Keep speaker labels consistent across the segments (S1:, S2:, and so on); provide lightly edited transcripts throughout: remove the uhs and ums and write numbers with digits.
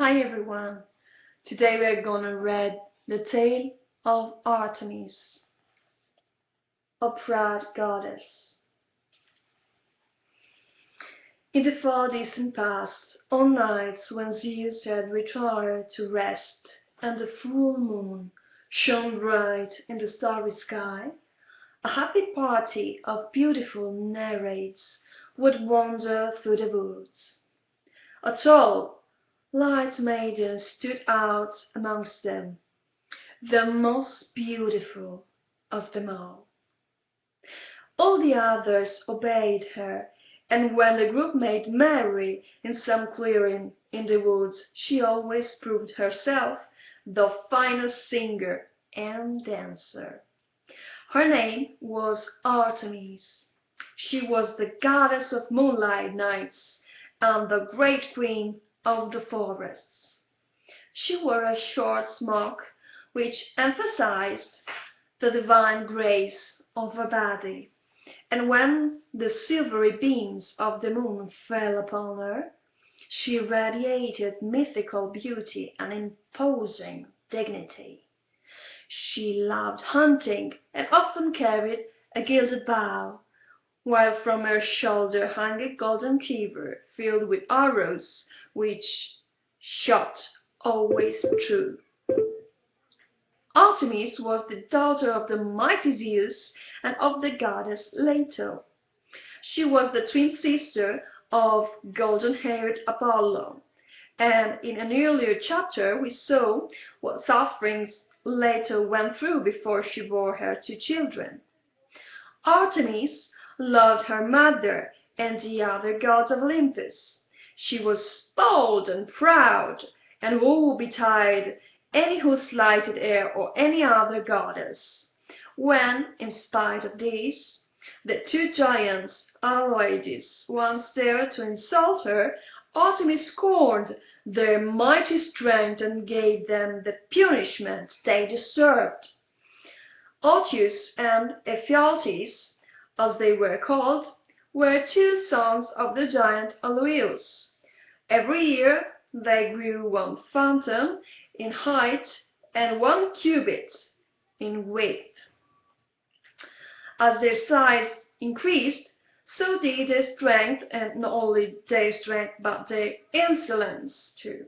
S1: Hi everyone! Today we are gonna read the tale of Artemis, a proud goddess. In the far distant past, on nights when Zeus had retired to rest and the full moon shone bright in the starry sky, a happy party of beautiful Nereids would wander through the woods. A tall, light maiden stood out amongst them, the most beautiful of them all. All the others obeyed her, and when the group made merry in some clearing in the woods, she always proved herself the finest singer and dancer. Her name was Artemis. She was the goddess of moonlight nights and the great queen of the forests. She wore a short smock which emphasized the divine grace of her body, and when the silvery beams of the moon fell upon her, she radiated mythical beauty and imposing dignity. She loved hunting and often carried a gilded bow, while from her shoulder hung a golden quiver filled with arrows which shot always true. Artemis was the daughter of the mighty Zeus and of the goddess Leto. She was the twin sister of golden-haired Apollo, and in an earlier chapter we saw what sufferings Leto went through before she bore her two children. Artemis loved her mother and the other gods of Olympus. She was bold and proud, and woe betide any who slighted her or any other goddess. When, in spite of this, the two giants, Alloides, once dared to insult her, Artemis scorned their mighty strength and gave them the punishment they deserved. Artemis and Ephialtes, as they were called, were two sons of the giant Aloeus. Every year they grew 1 fathom in height and 1 cubit in width. As their size increased, so did their strength, and not only their strength but their insolence too.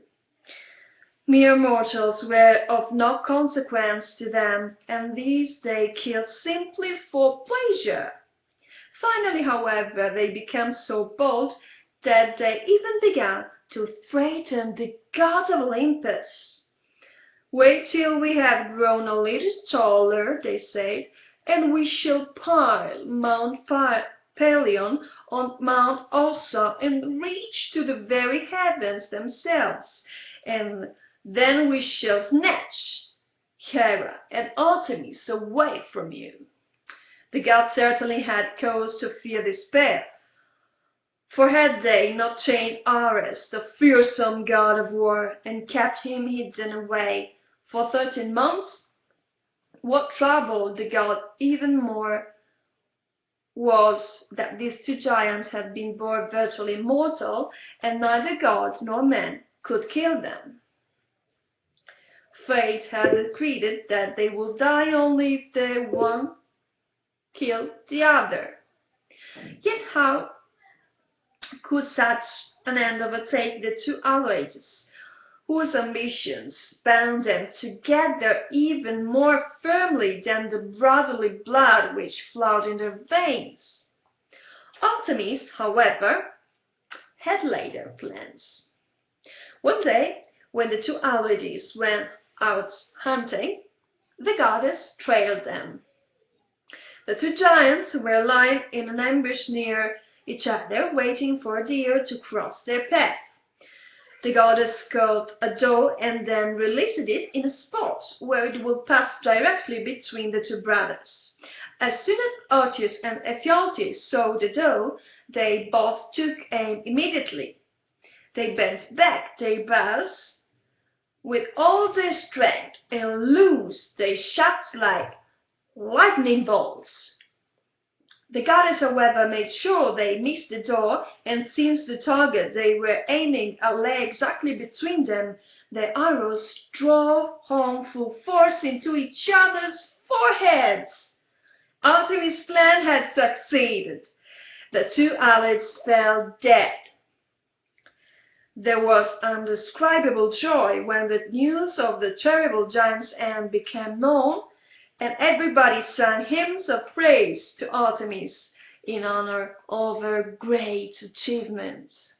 S1: Mere mortals were of no consequence to them, and these they killed simply for pleasure. Finally, however, they became so bold that they even began to threaten the god of Olympus. "Wait till we have grown a little taller," they said, "and we shall pile Mount Pelion on Mount Ossa and reach to the very heavens themselves, and then we shall snatch Hera and Artemis away from you." The gods certainly had cause to fear this pair, for had they not chained Ares, the fearsome god of war, and kept him hidden away for 13 months? What troubled the god even more was that these two giants had been born virtually immortal, and neither god nor man could kill them. Fate had decreed that they would die only if the one killed the other. Yet how could such an end overtake the two Alloides, whose ambitions bound them together even more firmly than the brotherly blood which flowed in their veins? Artemis, however, had laid her plans. One day, when the two Alloides went out hunting, the goddess trailed them. The two giants were lying in an ambush near each other, waiting for a deer to cross their path. The goddess caught a doe and then released it in a spot where it would pass directly between the two brothers. As soon as Artemis and Ephialtes saw the doe, they both took aim immediately. They bent back their bows with all their strength and loosed their shots like lightning bolts. The goddess, however, made sure they missed the door, and since the target they were aiming at lay exactly between them, their arrows drove home full force into each other's foreheads. Artemis' plan had succeeded. The two allies fell dead. There was indescribable joy when the news of the terrible giant's end became known, and everybody sang hymns of praise to Artemis in honor of her great achievements.